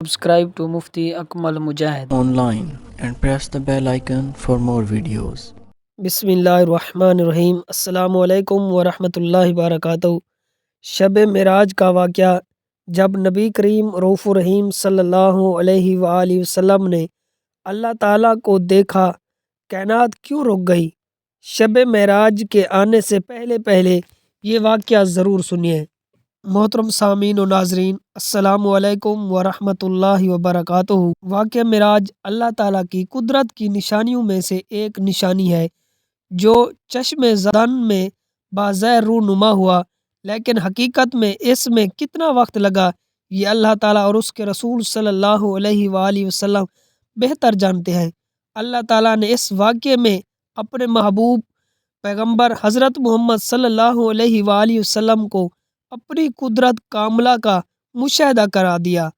Subscribe to Mufti Akmal Mujahid online and press the bell icon for more videos. بسم اللہ الرحمن الرحیم السلام علیکم ورحمۃ اللہ وبرکاتہ۔ شب معراج کا واقعہ جب نبی کریم رؤوف الرحیم صلی اللہ علیہ وآلہ وسلم نے اللہ تعالیٰ کو دیکھا، کائنات کیوں رک گئی؟ شب معراج کے آنے سے پہلے یہ واقعہ ضرور سنیے۔ محترم سامعین و ناظرین، السلام علیکم ورحمۃ اللہ وبرکاتہ۔ واقعہ معراج اللہ تعالیٰ کی قدرت کی نشانیوں میں سے ایک نشانی ہے جو چشم زن میں بظاہر رونما ہوا، لیکن حقیقت میں اس میں کتنا وقت لگا یہ اللہ تعالیٰ اور اس کے رسول صلی اللہ علیہ وآلہ وسلم بہتر جانتے ہیں۔ اللہ تعالیٰ نے اس واقعے میں اپنے محبوب پیغمبر حضرت محمد صلی اللہ علیہ وآلہ وسلم کو اپنی قدرت کاملہ کا مشاہدہ کرا دیا۔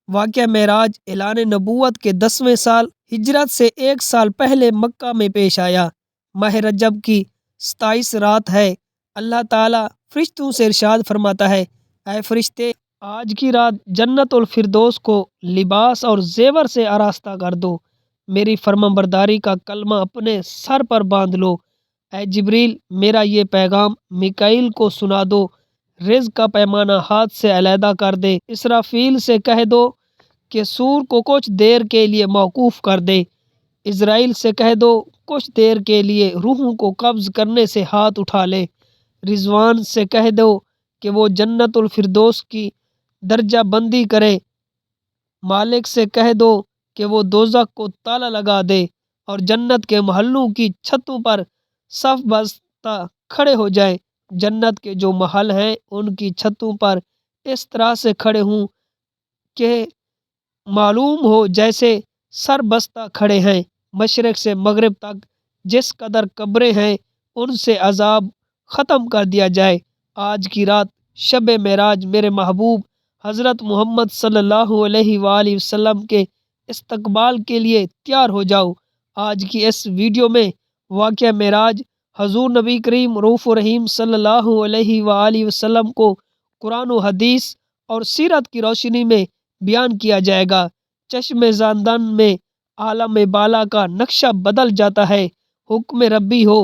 واقعہ معراج اعلان نبوت کے 10ویں سال ہجرت سے ایک سال پہلے مکہ میں پیش آیا۔ ماہ رجب کی 27 رات ہے۔ اللہ تعالیٰ فرشتوں سے ارشاد فرماتا ہے، اے فرشتے، آج کی رات جنت الفردوس کو لباس اور زیور سے آراستہ کر دو، میری فرمانبرداری کا کلمہ اپنے سر پر باندھ لو۔ اے جبریل، میرا یہ پیغام میکائیل کو سنا دو، رزق کا پیمانہ ہاتھ سے علیحدہ کر دے۔ اسرافیل سے کہہ دو کہ سور کو کچھ دیر کے لیے موقوف کر دے۔ اسرائیل سے کہہ دو کچھ دیر کے لیے روحوں کو قبض کرنے سے ہاتھ اٹھا لے۔ رضوان سے کہہ دو کہ وہ جنت الفردوس کی درجہ بندی کرے۔ مالک سے کہہ دو کہ وہ دوزخ کو تالا لگا دے اور جنت کے محلوں کی چھتوں پر صف بستہ کھڑے ہو جائیں۔ جنت کے جو محل ہیں ان کی چھتوں پر اس طرح سے کھڑے ہوں کہ معلوم ہو جیسے سر بستہ کھڑے ہیں۔ مشرق سے مغرب تک جس قدر قبریں ہیں ان سے عذاب ختم کر دیا جائے۔ آج کی رات شب معراج میرے محبوب حضرت محمد صلی اللہ علیہ وآلہ وسلم کے استقبال کے لیے تیار ہو جاؤ۔ آج کی اس ویڈیو میں واقعہ معراج حضور نبی کریم رؤوف الرحیم صلی اللہ علیہ وآلہ وسلم کو قرآن و حدیث اور سیرت کی روشنی میں بیان کیا جائے گا۔ چشم زندن میں عالم بالا کا نقشہ بدل جاتا ہے۔ حکم ربی ہو،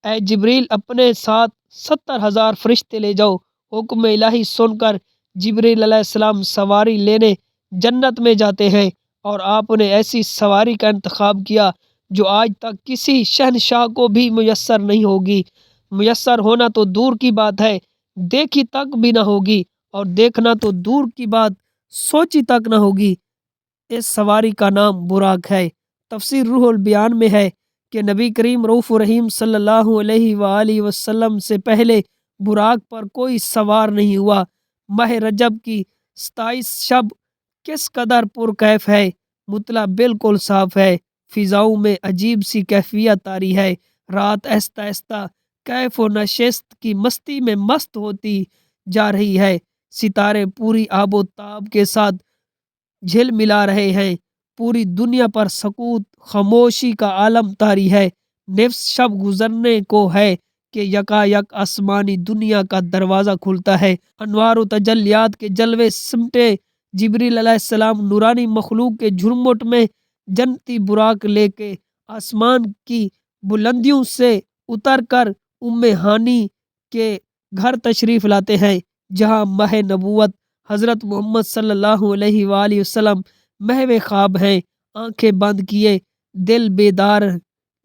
اے جبریل اپنے ساتھ 70,000 فرشتے لے جاؤ۔ حکم الہی سن کر جبریل علیہ السلام سواری لینے جنت میں جاتے ہیں، اور آپ نے ایسی سواری کا انتخاب کیا جو آج تک کسی شہنشاہ کو بھی میسر نہیں ہوگی۔ میسر ہونا تو دور کی بات ہے، دیکھی تک بھی نہ ہوگی، اور دیکھنا تو دور کی بات سوچی تک نہ ہوگی۔ اس سواری کا نام براق ہے۔ تفسیر روح البیان میں ہے کہ نبی کریم رؤوف الرحیم صلی اللہ علیہ وآلہ وسلم سے پہلے براق پر کوئی سوار نہیں ہوا۔ ماہ رجب کی 27 شب کس قدر پرکیف ہے، مطلع بالکل صاف ہے، فضاؤں میں عجیب سی کیفیت طاری ہے۔ رات آہستہ آہستہ کیف و نشست کی مستی میں مست ہوتی جا رہی ہے۔ ستارے پوری آب و تاب کے ساتھ جھل ملا رہے ہیں۔ پوری دنیا پر سکوت خاموشی کا عالم طاری ہے۔ نصف شب گزرنے کو ہے کہ یکایک آسمانی دنیا کا دروازہ کھلتا ہے۔ انوار و تجلیات کے جلوے سمٹے جبریل علیہ السلام نورانی مخلوق کے جھرمٹ میں جنتی براق لے کے آسمان کی بلندیوں سے اتر کر ام ہانی کے گھر تشریف لاتے ہیں، جہاں ماہ نبوت حضرت محمد صلی اللہ علیہ وآلہ وسلم محو خواب ہیں، آنکھیں بند کیے دل بیدار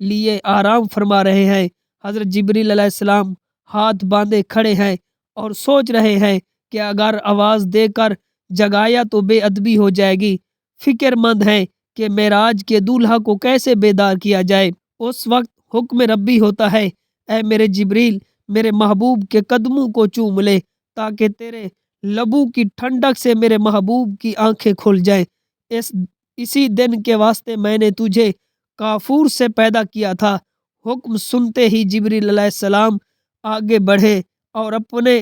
لیے آرام فرما رہے ہیں۔ حضرت جبریل علیہ السلام ہاتھ باندھے کھڑے ہیں اور سوچ رہے ہیں کہ اگر آواز دے کر جگایا تو بے ادبی ہو جائے گی۔ فکر مند ہیں کہ معراج کے دولہا کو کیسے بیدار کیا جائے۔ اس وقت حکم ربی ہوتا ہے، اے میرے جبریل، میرے محبوب کے قدموں کو چوم لے تاکہ تیرے لبوں کی ٹھنڈک سے میرے محبوب کی آنکھیں کھل جائیں۔ اسی دن کے واسطے میں نے تجھے کافور سے پیدا کیا تھا۔ حکم سنتے ہی جبریل علیہ السلام آگے بڑھے اور اپنے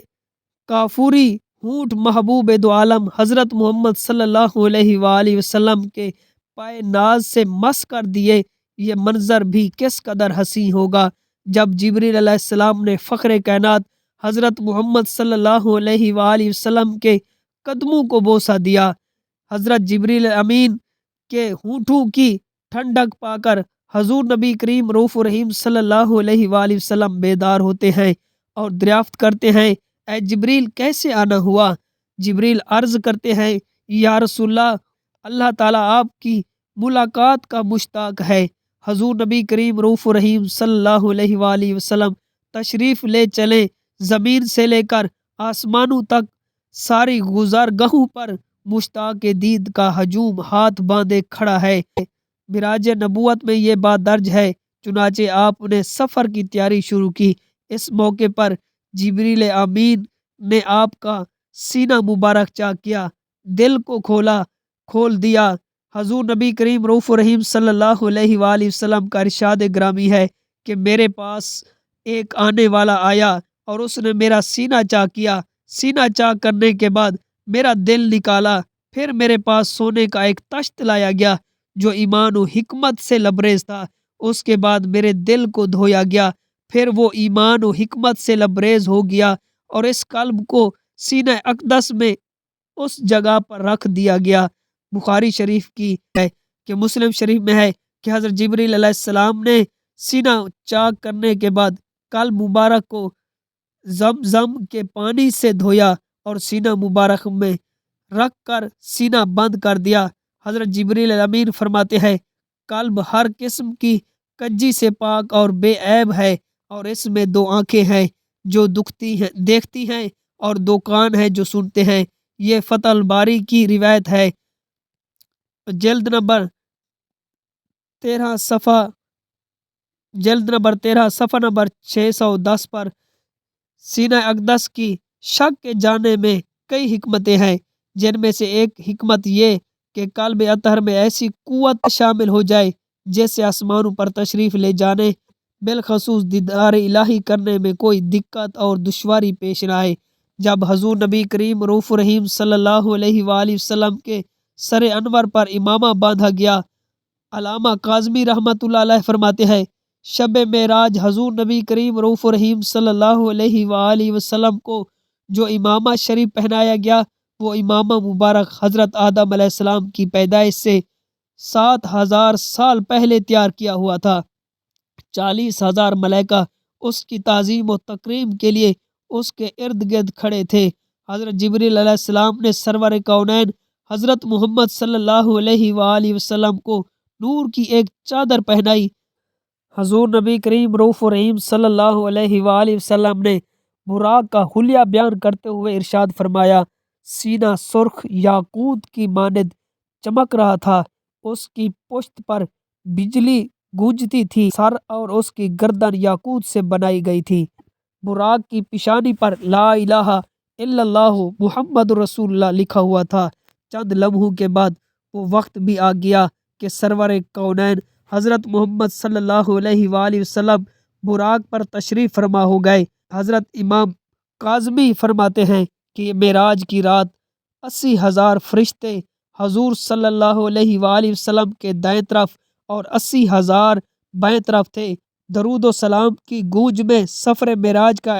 کافوری ہونٹ محبوب دو عالم حضرت محمد صلی اللہ علیہ وآلہ وسلم کے پائے ناز سے مس کر دیے۔ یہ منظر بھی کس قدر حسین ہوگا جب جبریل علیہ السلام نے فخر کائنات حضرت محمد صلی اللہ علیہ وآلہ وسلم کے قدموں کو بوسہ دیا۔ حضرت جبریل امین کے ہونٹوں کی ٹھنڈک پا کر حضور نبی کریم رؤوف الرحیم صلی اللہ علیہ وآلہ وسلم بیدار ہوتے ہیں اور دریافت کرتے ہیں، اے جبریل کیسے آنا ہوا؟ جبریل عرض کرتے ہیں، یا رسول اللہ، اللہ تعالیٰ آپ کی ملاقات کا مشتاق ہے۔ حضور نبی کریم رؤوف الرحیم صلی اللہ علیہ وآلہ وسلم تشریف لے چلیں۔ زمین سے لے کر آسمانوں تک ساری گزرگاہوں پر مشتاق دید کا ہجوم ہاتھ باندھے کھڑا ہے۔ معراج نبوت میں یہ بات درج ہے۔ چنانچہ آپ نے سفر کی تیاری شروع کی۔ اس موقع پر جبریل امین نے آپ کا سینہ مبارک چاک کیا، دل کو کھول دیا۔ حضور نبی کریم رؤوف الرحیم صلی اللہ علیہ وآلہ وسلم کا ارشاد گرامی ہے کہ میرے پاس ایک آنے والا آیا اور اس نے میرا سینہ چاک کیا۔ سینہ چاک کرنے کے بعد میرا دل نکالا، پھر میرے پاس سونے کا ایک تشت لایا گیا جو ایمان و حکمت سے لبریز تھا۔ اس کے بعد میرے دل کو دھویا گیا، پھر وہ ایمان و حکمت سے لبریز ہو گیا اور اس قلب کو سینہ اقدس میں اس جگہ پر رکھ دیا گیا۔ بخاری شریف کی ہے کہ مسلم شریف میں ہے کہ حضرت جبریل علیہ السلام نے سینہ چاک کرنے کے بعد قلب مبارک کو زمزم کے پانی سے دھویا اور سینہ مبارک میں رکھ کر سینہ بند کر دیا۔ حضرت جبریل امین فرماتے ہیں، قلب ہر قسم کی کجی سے پاک اور بے عیب ہے، اور اس میں 2 آنکھیں ہیں جو دیکھتی ہیں اور 2 کان ہیں جو سنتے ہیں۔ یہ فتح الباری کی روایت ہے، جلد نمبر 13 صفحہ نمبر 610 پر۔ سینہ اقدس کی شک کے جانے میں کئی حکمتیں ہیں، جن میں سے ایک حکمت یہ کہ قلب اطہر میں ایسی قوت شامل ہو جائے جس سے آسمانوں پر تشریف لے جانے، بالخصوص دیدار الہی کرنے میں کوئی دقت اور دشواری پیش نہ آئے۔ جب حضور نبی کریم رؤوف الرحیم صلی اللہ علیہ وآلہ وسلم کے سر انور پر امامہ باندھا گیا، علامہ کاظمی رحمۃ اللہ علیہ فرماتے ہیں، شب معراج حضور نبی کریم رؤوف الرحیم صلی اللہ علیہ وآلہ وسلم کو جو امامہ شریف پہنایا گیا، وہ امامہ مبارک حضرت آدم علیہ السلام کی پیدائش سے 7000 سال پہلے تیار کیا ہوا تھا۔ 40,000 ملائکہ اس کی تعظیم و تکریم کے لیے اس کے ارد گرد کھڑے تھے۔ حضرت جبریل علیہ السلام نے سرور کونین حضرت محمد صلی اللہ علیہ وآلہ وسلم کو نور کی ایک چادر پہنائی۔ حضور نبی کریم رؤوف الرحیم صلی اللہ علیہ وآلہ وسلم نے براق کا حلیہ بیان کرتے ہوئے ارشاد فرمایا، سینہ سرخ یاقوت کی مانند چمک رہا تھا، اس کی پشت پر بجلی گونجتی تھی، سر اور اس کی گردن یاقوت سے بنائی گئی تھی۔ براق کی پیشانی پر لا الہ الا اللہ محمد رسول اللہ لکھا ہوا تھا۔ چند لمحوں کے بعد وہ وقت بھی آ گیا کہ سرور کونین حضرت محمد صلی اللہ علیہ وآلہ وسلم براق پر تشریف فرما ہو گئے۔ حضرت امام کاظمی فرماتے ہیں کہ معراج کی رات 80,000 فرشتے حضور صلی اللہ علیہ وآلہ وسلم کے دائیں طرف اور 80,000 بائیں طرف تھے۔ درود و سلام کی گونج میں سفر معراج کا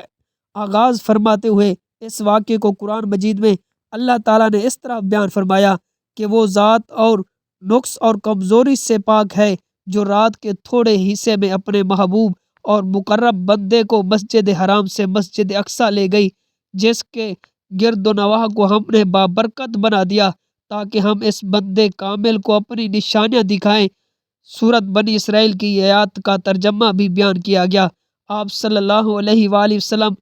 آغاز فرماتے ہوئے اس واقعے کو قرآن مجید میں اللہ تعالیٰ نے اس طرح بیان فرمایا کہ وہ ذات اور نقص اور کمزوری سے پاک ہے جو رات کے تھوڑے حصے میں اپنے محبوب اور مقرب بندے کو مسجد حرام سے مسجد اقصی لے گئی، جس کے گرد و نواح کو ہم نے بابرکت بنا دیا تاکہ ہم اس بندے کامل کو اپنی نشانیاں دکھائیں۔ سورت بنی اسرائیل کی آیات کا ترجمہ بھی بیان کیا گیا۔ آپ صلی اللہ علیہ وآلہ وسلم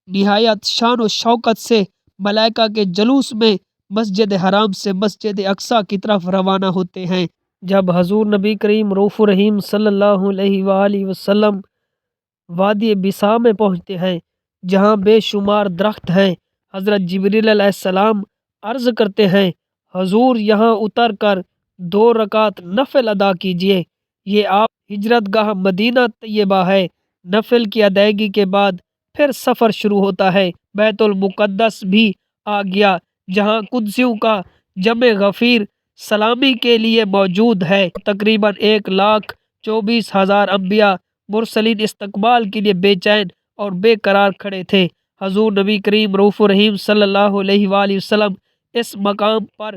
نہایت شان و شوکت سے ملائکہ کے جلوس میں مسجد حرام سے مسجد اقصی کی طرف روانہ ہوتے ہیں۔ جب حضور نبی کریم رؤوف الرحیم صلی اللہ علیہ وآلہ وسلم وادی بسا میں پہنچتے ہیں جہاں بے شمار درخت ہیں، حضرت جبریل علیہ السلام عرض کرتے ہیں، حضور یہاں اتر کر 2 رکعت نفل ادا کیجیے، یہ آپ ہجرت گاہ مدینہ طیبہ ہے۔ نفل کی ادائیگی کے بعد پھر سفر شروع ہوتا ہے۔ بیت المقدس بھی آ گیا جہاں قدسیوں کا جمع غفیر سلامی کے لیے موجود ہے۔ تقریباً 1,24,000 انبیاء مرسلین استقبال کے لیے بے چین اور بے قرار کھڑے تھے۔ حضور نبی کریم رؤوف الرحیم صلی اللہ علیہ وآلہ وسلم اس مقام پر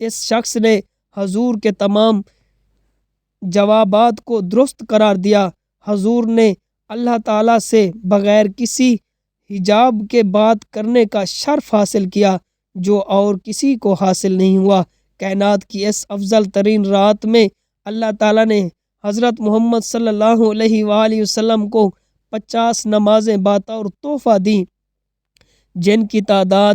اس شخص نے حضور کے تمام جوابات کو درست قرار دیا۔ حضور نے اللہ تعالیٰ سے بغیر کسی حجاب کے بات کرنے کا شرف حاصل کیا جو اور کسی کو حاصل نہیں ہوا۔ کائنات کی اس افضل ترین رات میں اللہ تعالیٰ نے حضرت محمد صلی اللہ علیہ وآلہ وسلم کو 50 نمازیں بطور تحفہ دیں، جن کی تعداد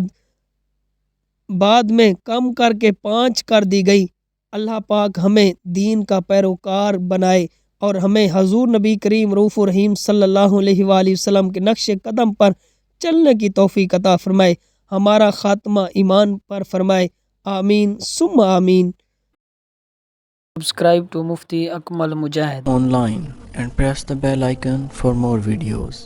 بعد میں کم کر کے 5 کر دی گئی۔ اللہ پاک ہمیں دین کا پیروکار بنائے اور ہمیں حضور نبی کریم رؤوف الرحیم صلی اللہ علیہ وآلہ وسلم کے نقش قدم پر چلنے کی توفیق عطا فرمائے، ہمارا خاتمہ ایمان پر فرمائے، آمین ثم آمین۔ Subscribe to Mufti Akmal Mujahid online and press the bell icon for more videos.